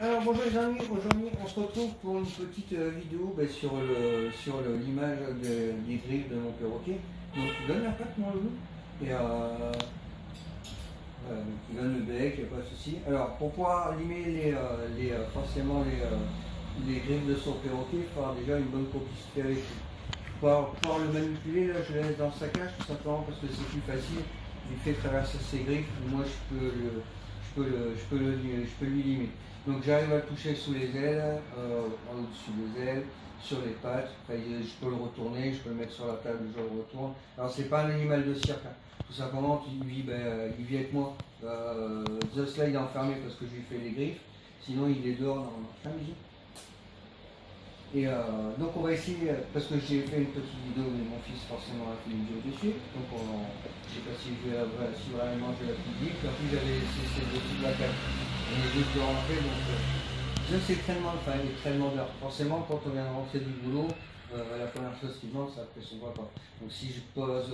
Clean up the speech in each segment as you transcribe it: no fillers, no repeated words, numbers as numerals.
Alors bonjour les amis, aujourd'hui on se retrouve pour une petite vidéo sur l'image des griffes de mon perroquet. Donc il donne la patte mon loup et voilà, donc il donne le bec, il n'y a pas de souci. Alors pour pouvoir limer forcément les griffes de son perroquet, il faut avoir déjà une bonne complicité avec lui. Pour pouvoir le manipuler, là, je le laisse dans le saccage tout simplement parce que c'est plus facile. Il fait traverser ses griffes, moi je peux lui limer. Donc j'arrive à le toucher sous les ailes, au-dessus des ailes, sur les pattes. Enfin, je peux le retourner, je peux le mettre sur la table, je le retourne. Alors c'est pas un animal de cirque, hein. Tout simplement il vit avec moi. Zeus là il est enfermé parce que je lui fais les griffes, sinon il est dehors dans la maison. Et donc on va essayer, parce que j'ai fait une petite vidéo, mais mon fils forcément a fait une vidéo dessus, donc je ne sais pas si vraiment je vais la publier, puis en plus j'avais laissé ces dessus de la carte, on est juste de rentrer, donc je sais extrêmement faim, extrêmement d'heures. Forcément quand on vient de rentrer du boulot, la première chose qu'il demande c'est après son repas. Donc si je pose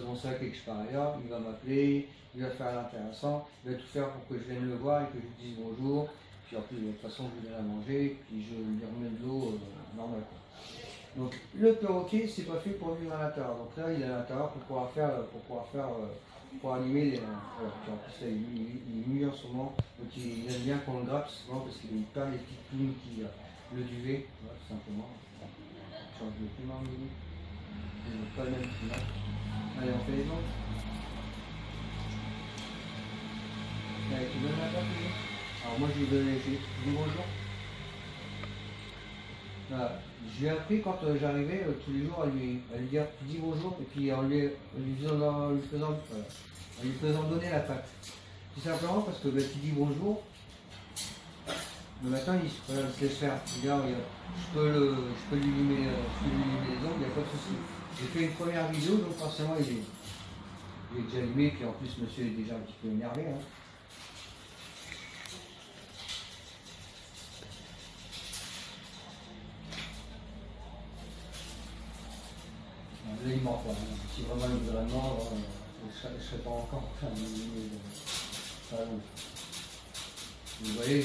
mon sac et que je pars ailleurs, il va m'appeler, il va faire l'intéressant, il va tout faire pour que je vienne le voir et que je lui dise bonjour. Puis en plus, de toute façon, je lui donne à manger, puis je lui remets de l'eau normale. Donc le perroquet, c'est pas fait pour vivre à l'intérieur. Donc là, il est à l'intérieur pour pour animer les. Voilà. Puis en plus, là, il est nu en ce moment, donc il aime bien qu'on le gratte souvent parce qu'il perd les petites plumes qui le duvet, voilà, tout simplement. Change de plume en mini. Il n'a pas le même plumage. Allez, on fait les autres. Allez, tu donnes la table, alors moi, je dis bonjour. Voilà. J'ai appris quand j'arrivais tous les jours à lui dire tu dis bonjour et puis en lui faisant donner la patte. Tout simplement parce que tu dis bonjour, le matin il se laisse faire. Regarde, je peux lui limer les ongles, il n'y a pas de souci. J'ai fait une première vidéo donc forcément il est déjà limé, puis en plus monsieur est déjà un petit peu énervé. Hein. Là, il mord pas. Si vraiment il voudrait mordre, je ne serais pas encore en train de ça. Vous voyez,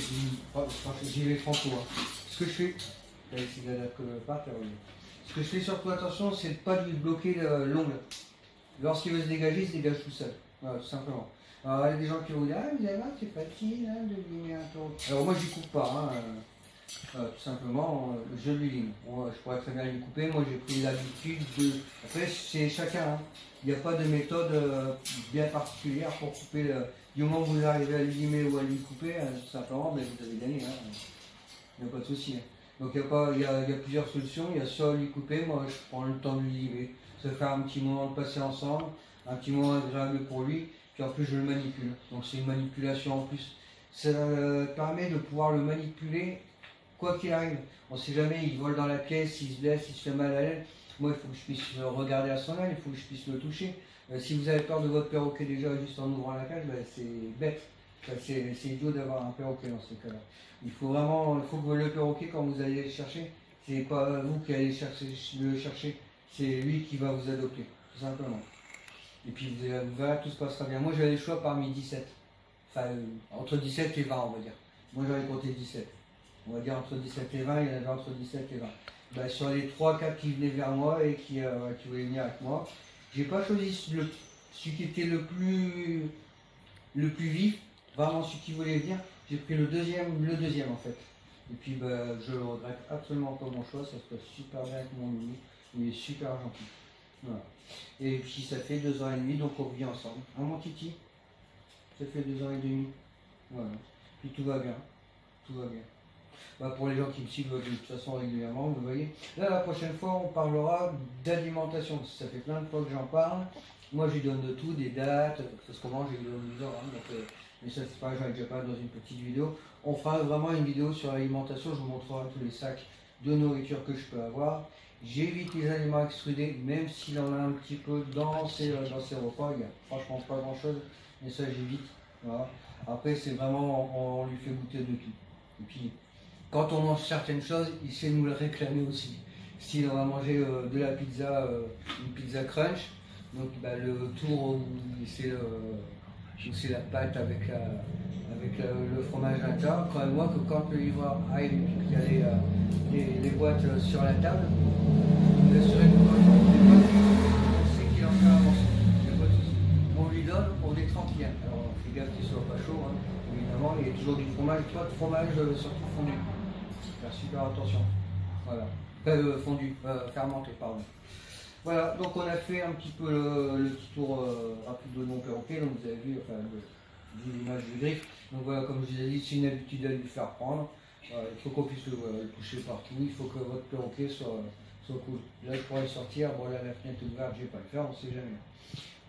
j'y vais franco. Hein. Ce que je fais, ce que je fais surtout attention, c'est de ne pas lui bloquer l'ongle. Lorsqu'il veut se dégager, il se dégage tout seul. Voilà, tout simplement. Alors, il y a des gens qui vont dire ah, vous allez voir, c'est facile hein, de limer un peu. Alors, moi, je ne coupe pas. Hein. Tout simplement, je lui lime. Bon, je pourrais très bien lui couper. Moi, j'ai pris l'habitude de. Après, c'est chacun. Hein. Il n'y a pas de méthode bien particulière pour couper. Du moment que vous arrivez à lui limer ou à lui couper, tout simplement, ben, vous avez gagné. Hein. Il n'y a pas de souci. Hein. Donc, il y a plusieurs solutions. Il y a soit lui couper. Moi, je prends le temps de lui limer. Ça fait un petit moment de passer ensemble, un petit moment agréable pour lui. Puis en plus, je le manipule. Donc, c'est une manipulation en plus. Ça permet de pouvoir le manipuler. Quoi qu'il arrive, on ne sait jamais, il vole dans la pièce, il se blesse, il se fait mal à l'aile. Moi, il faut que je puisse regarder à son aile, il faut que je puisse le toucher. Si vous avez peur de votre perroquet déjà juste en ouvrant la cage, ben, c'est bête. C'est idiot d'avoir un perroquet dans ces cas-là. Il faut que le perroquet, quand vous allez le chercher, c'est pas vous qui allez le chercher, c'est lui qui va vous adopter, tout simplement. Et puis vous verrez, tout se passera bien. Moi, j'avais le choix parmi 17. Enfin, entre 17 et 20, on va dire. Moi, j'avais compté 17. On va dire entre 17 et 20, il y en avait entre 17 et 20. Ben, sur les 3-4 qui venaient vers moi et qui voulaient venir avec moi, j'ai pas choisi celui qui était le plus vif, vraiment celui qui voulait venir, j'ai pris le deuxième en fait. Et puis ben, je regrette absolument pas mon choix, ça se passe super bien avec mon loup, il est super gentil. Voilà. Et puis ça fait 2 ans et demi, donc on vit ensemble. Hein mon titi? Ça fait 2 ans et demi. Voilà. Puis tout va bien. Tout va bien. Bah pour les gens qui me suivent de toute façon régulièrement, vous voyez. Là, la prochaine fois, on parlera d'alimentation. Ça fait plein de fois que j'en parle. Moi, je lui donne de tout, des dates, parce que moi, je lui donne des heures. Hein, mais ça, c'est pas grave, j'en ai déjà parlé dans une petite vidéo. On fera vraiment une vidéo sur l'alimentation. Je vous montrerai tous les sacs de nourriture que je peux avoir. J'évite les aliments extrudés, même s'il en a un petit peu dans ses repas. Il n'y a franchement pas grand-chose, mais ça, j'évite. Voilà. Après, c'est vraiment, on lui fait goûter de tout. Et puis, quand on mange certaines choses, il sait nous le réclamer aussi. Si on va manger de la pizza, une pizza crunch, donc bah, le tour où c'est Donc c'est la pâte avec, le fromage à l'intérieur. Quand même moi que quand le livreur arrive et qu'il y a les boîtes sur la table, vous assurez que quand il ouvre les boîtes, on sait qu'il en fait un morceau. Il y a pas de souci. On lui donne, on est tranquille. Alors fais gaffe qu'il soit pas chaud, hein. Évidemment, il y a toujours du fromage, pas de fromage surtout fondu. Faire super attention. Voilà. Fondu, fermenté, pardon. Voilà, donc on a fait un petit peu le petit tour rapide de mon perroquet, donc vous avez vu, enfin, l'image du griffe. Donc voilà, comme je vous ai dit, c'est une habitude à lui faire prendre. Il faut qu'on puisse le toucher partout, il faut que votre perroquet soit cool. Là, je pourrais sortir, bon là, la fenêtre est ouverte, je vais pas le faire, on sait jamais.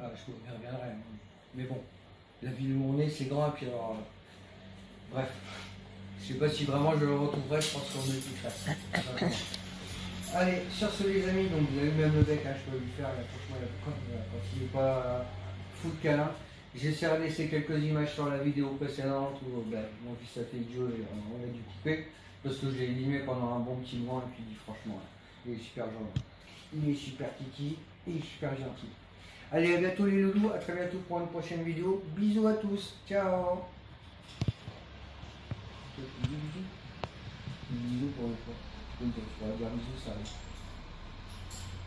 Ah, je vous reviendrai. Mais bon, la ville où on est, c'est grand, et puis alors, bref. Je sais pas si vraiment je le retrouverai, je pense qu'on est tout face. Allez, sur ce les amis, donc vous avez même le bec, hein, je peux lui faire, franchement, quand il n'est pas fou de câlin. J'essaierai de laisser quelques images sur la vidéo précédente où mon fils a fait idiot et on a dû couper parce que je l'ai limé pendant un bon petit mois et puis franchement, il est super gentil. Il est super kiki et il est super gentil. Allez, à bientôt les loulous, à très bientôt pour une prochaine vidéo. Bisous à tous, ciao. Bisous pour une fois. Donc, tu vas dire bisous, ça arrive.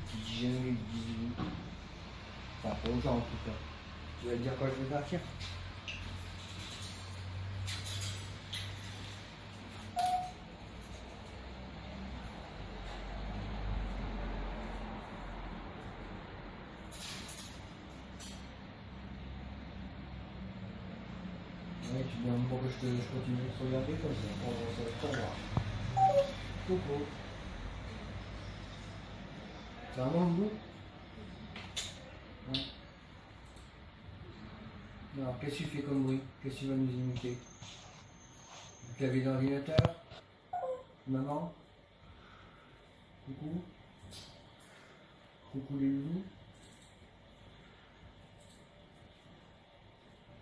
Tu dis jamais bisous. Enfin, pas aux gens en tout cas. Tu vas te dire quand je vais partir. Ouais, tu demandes pourquoi je continue de te regarder comme ça. Pour voir. Coucou. C'est un bon bout. Ouais. Alors, qu'est-ce que tu fais comme bruit? Qu'est-ce que tu vas nous imiter? Le clavier d'ordinateur? Maman? Coucou? Coucou les loulous?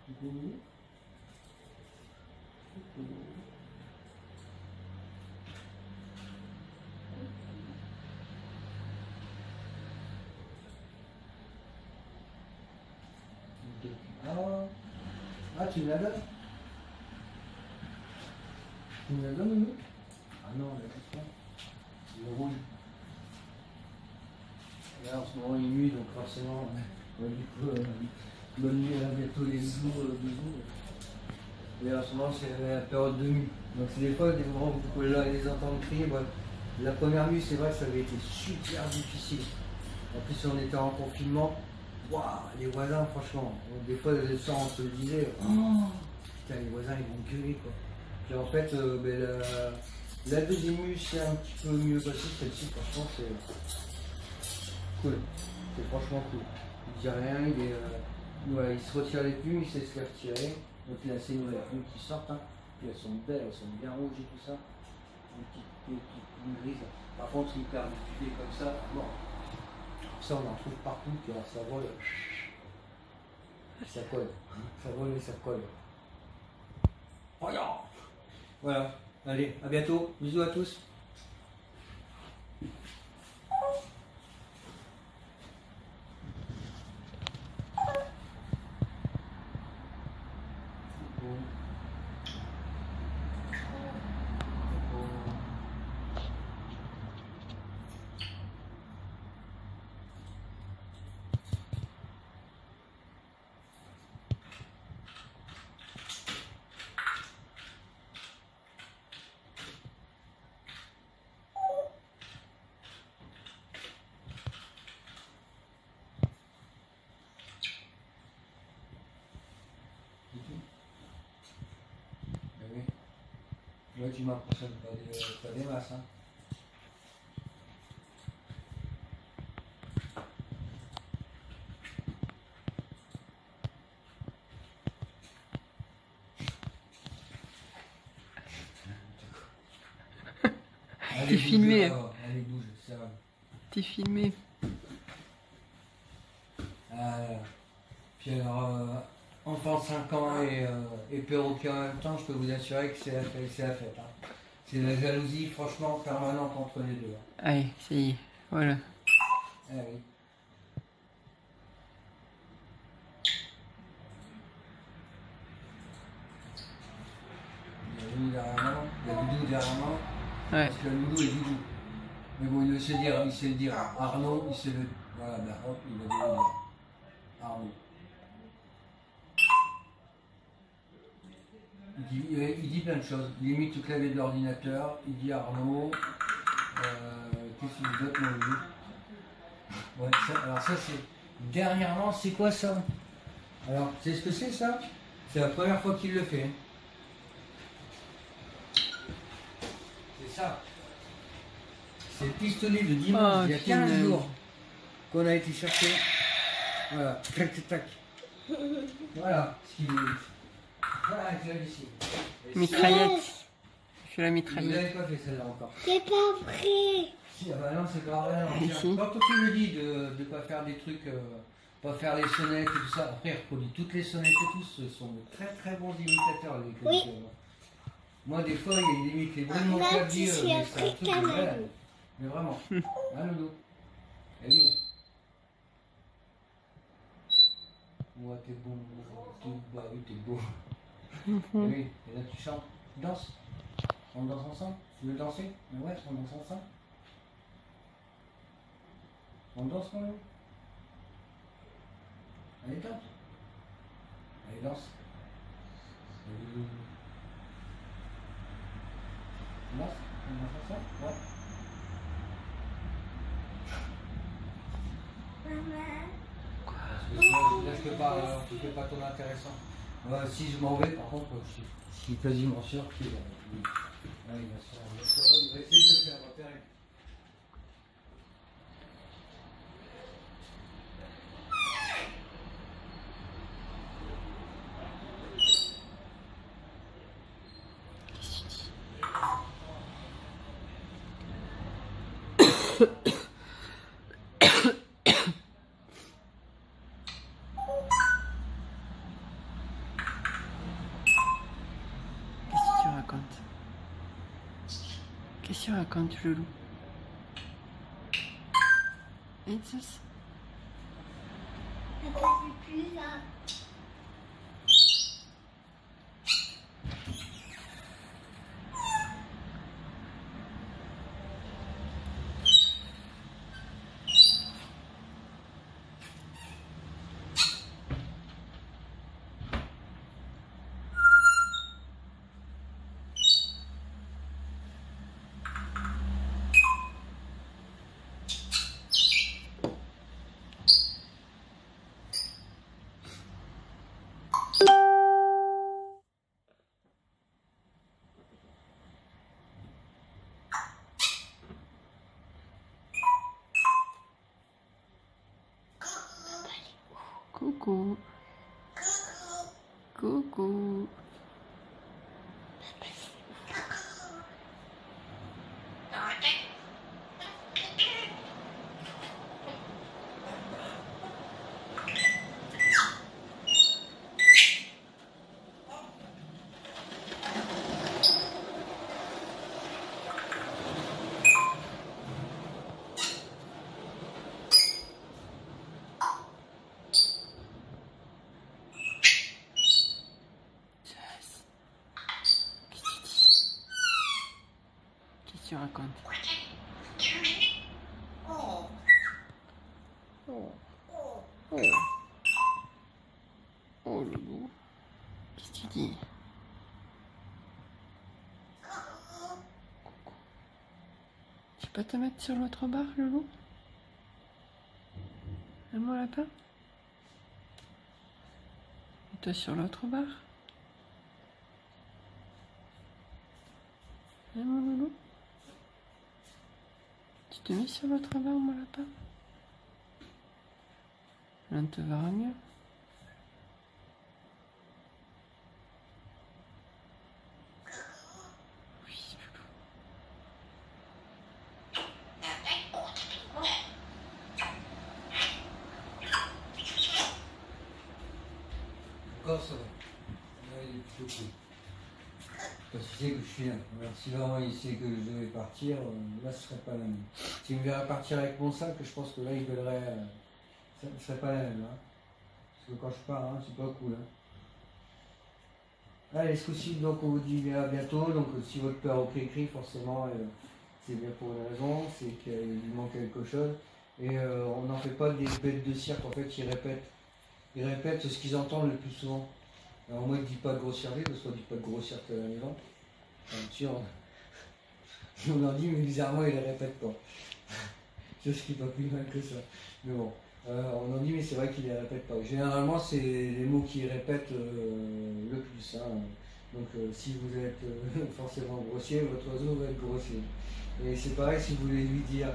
Coucou? Coucou? Ah, tu me la donnes? Tu me la donnes, nous? Ah non, la donne pas. Le rouge. Là, en ce moment, il est nuit, donc forcément, du coup, bonne nuit, à bientôt les bisous, bisous. Et en ce moment, c'est la période de nuit. Donc, c'est des fois, des moments où vous pouvez les entendre crier. Bon, la première nuit, c'est vrai, ça avait été super difficile. En plus, on était en confinement. Waouh, les voisins, franchement, des fois, le soir, on se le disait, oh, putain, les voisins, ils vont gueuler, quoi. Puis en fait, la deuxième nuit, c'est un petit peu mieux passé. Celle-ci, franchement, c'est cool. C'est franchement cool. Il dit rien, ouais, il se retire les plumes, il sait se les retirer. Donc il a ses nouvelles plumes qui sortent. Hein. Puis elles sont belles, elles sont bien rouges et tout ça. Des petites plumes grises. Par contre, il perd du pied comme ça. Bon. Ça, on en trouve partout, puis alors, ça vole. Ça colle. Ça vole et ça colle. Regarde. Voilà. Allez, à bientôt. Bisous à tous. Là, tu m'impressionnes pas des masses. Hein. T'es filmé. Allez, bouge, ça va. T'es filmé. Puis alors, enfant 5 ans et perroquet en même temps, je peux vous assurer que c'est la fête. Hein. C'est la jalousie, franchement, permanente entre les deux. Hein. Allez, ça y est, voilà. Ah oui. Il y a Doudou derrière moi. Ouais. Parce que le Doudou est Doudou. Mais bon, il sait le dire. Arnaud, il sait le. Voilà, ben, hop, il va le dire. Arnaud. Il dit plein de choses. Il imite le clavier de l'ordinateur. Il dit Arnaud. Qu'est-ce qu'il dit d'autre, mon Doudou? Ouais, ça, alors ça c'est. Dernièrement, c'est quoi ça? Alors, c'est ce que c'est ça? C'est la première fois qu'il le fait. Hein. C'est ça. C'est le pistolet de dimanche, il y a 15 jours, qu'on a été chercher. Voilà, tac, tac, tac. Voilà ce qu'il est. Voilà, tu l'as ici. Mitraillette. Je suis la Vous mitraillette. l'avez pas fait celle-là encore. C'est pas vrai. Si, ah bah non, c'est pas vrai. non. Ici. Quand tu me dis de ne pas faire des trucs, pas faire les sonnettes et tout ça, après il reproduit toutes les sonnettes et tout, ce sont de très très bons imitateurs les chroniqueurs. Moi des fois il imite les bruits de mon Là, clavier, tu sais, mais c'est un truc de africain, malade. Mais vraiment. Hein Loulou? Eh oui. Moi t'es beau, bah oui t'es beau. Eh oui, et là tu chantes, tu danses. On danse ensemble? Tu veux danser? Mais ouais, on danse ensemble. On danse mon loup? Allez, danse. Allez, danse. On danse? On danse ensemble? Ouais. Maman. Là, je fais pas ton intéressant. Si je m'en vais, par contre, je suis quasiment sûr qu'il va il va essayer de le faire, on va faire. Qu'est-ce que tu racontes? Qu'est-ce que tu racontes, Loulou? Et ça? Papa, c'est plus là. Coucou. Coucou. Qu'est-ce que tu racontes? Oh. Oh. Oh. Oh, Loulou. Qu'est-ce que tu dis? Tu peux te mettre sur l'autre barre, Loulou? Un mon lapin? Et toi sur l'autre barre? Hein, mon loulou? Tu te mets sur l'autre barre, mon lapin? L'un te verra mieux. Oui, loulou. Encore ça va. Là, il est plutôt cool. Parce qu'il sait que je suis là. Alors, si vraiment il sait que je devais partir, là ce serait pas la même. S'il me verrait partir avec mon sac, je pense que là il gueulerait. Ça ne serait pas la même. Hein. Parce que quand je pars, hein, c'est pas cool. Hein. Allez, ce coup-ci, donc on vous dit à bientôt. Donc si votre père écrit, forcément, c'est bien pour une raison, c'est qu'il lui manque quelque chose. Et on n'en fait pas des bêtes de cirque, en fait, ils répètent ce qu'ils entendent le plus souvent. Alors moi, je dis pas de grossièreté, parce qu'on dit pas de grossièreté à la maison. Enfin, si on leur dit, mais bizarrement, ils les répètent pas. Je suis pas plus mal que ça. Mais bon, on en dit, mais c'est vrai qu'ils les répètent pas. Généralement, c'est les mots qu'ils répètent le plus. Hein. Donc, si vous êtes forcément grossier, votre oiseau va être grossier. Et c'est pareil, si vous voulez lui dire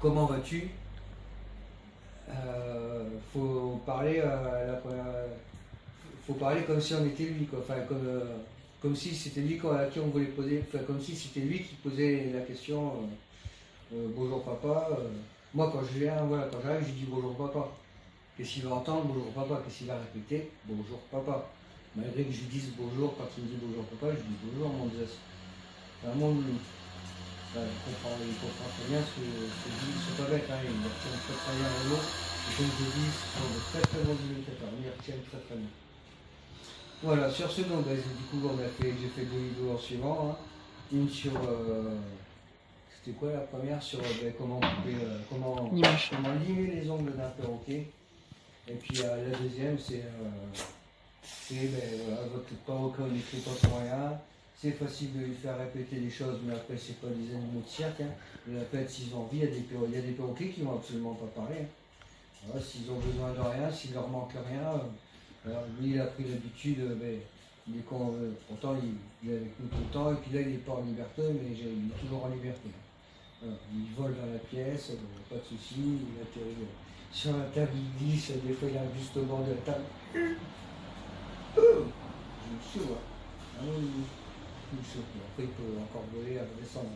comment vas-tu, faut parler faut parler comme si on était lui, quoi. Enfin, comme si c'était lui à qui on voulait poser, enfin, comme si c'était lui qui posait la question. Bonjour papa. Moi quand je viens, voilà, quand j'arrive, je dis bonjour papa. Qu'est-ce qu'il va entendre? Bonjour papa. Qu'est-ce qu'il va répéter? Bonjour papa. Malgré que je lui dise bonjour, quand il me dit bonjour papa, je dis bonjour mon Dieu. C'est un monde loup. Il comprend très bien ce que je dis. Ils sont pas bêtes, hein, ils retiennent très très bien le mot. Et comme je dis, ce sont de très très bons imitateurs. Ils retiennent très très bien. Voilà, sur ce nom, du coup, j'ai fait 2 vidéos en suivant. Hein. Une sur. C'était quoi la première? Sur comment limer les ongles d'un perroquet. Et puis la deuxième, c'est voilà, votre perroquet, on n'écrit pas pour rien. C'est facile de lui faire répéter les choses, mais après, c'est pas des animaux de cirque. Hein. Mais après, s'ils ont envie, il y a des perroquets qui vont absolument pas parler. Hein. Voilà, s'ils ont besoin de rien, s'il leur manque rien. Lui, il a pris l'habitude, pourtant il est avec nous tout le temps, et puis là il n'est pas en liberté, mais il est toujours en liberté. Voilà, il vole dans la pièce, pas de souci, il atterrit sur la table, il glisse, des fois il est juste au bord de la table. Je me souviens. Ah oui, je me souviens. Après il peut encore voler, descendre.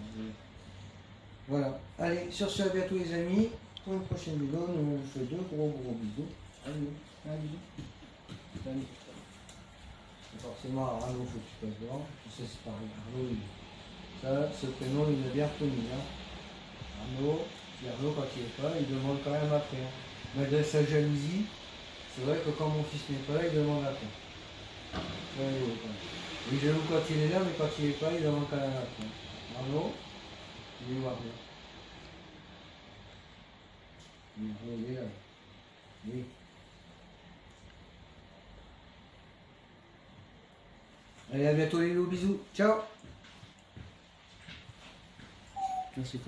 Voilà, allez, sur ce, à bientôt les amis. Pour une prochaine vidéo, nous vous fait 2 gros bisous. Allez, un bisou. Salut. Forcément, Arnaud, il faut que tu passes devant. Tu sais, c'est pareil. Arnaud, ce prénom, il l'a bien reconnu. Hein. Arnaud, quand il n'est pas, il demande quand même après. Hein. Malgré sa jalousie, c'est vrai que quand mon fils n'est pas là, il demande après. Il est jaloux quand il est là, mais quand il n'est pas, il demande quand même après. Arnaud, il est où Arnaud? Il est là. Oui. Allez, à bientôt les loups, bisous, ciao. C'est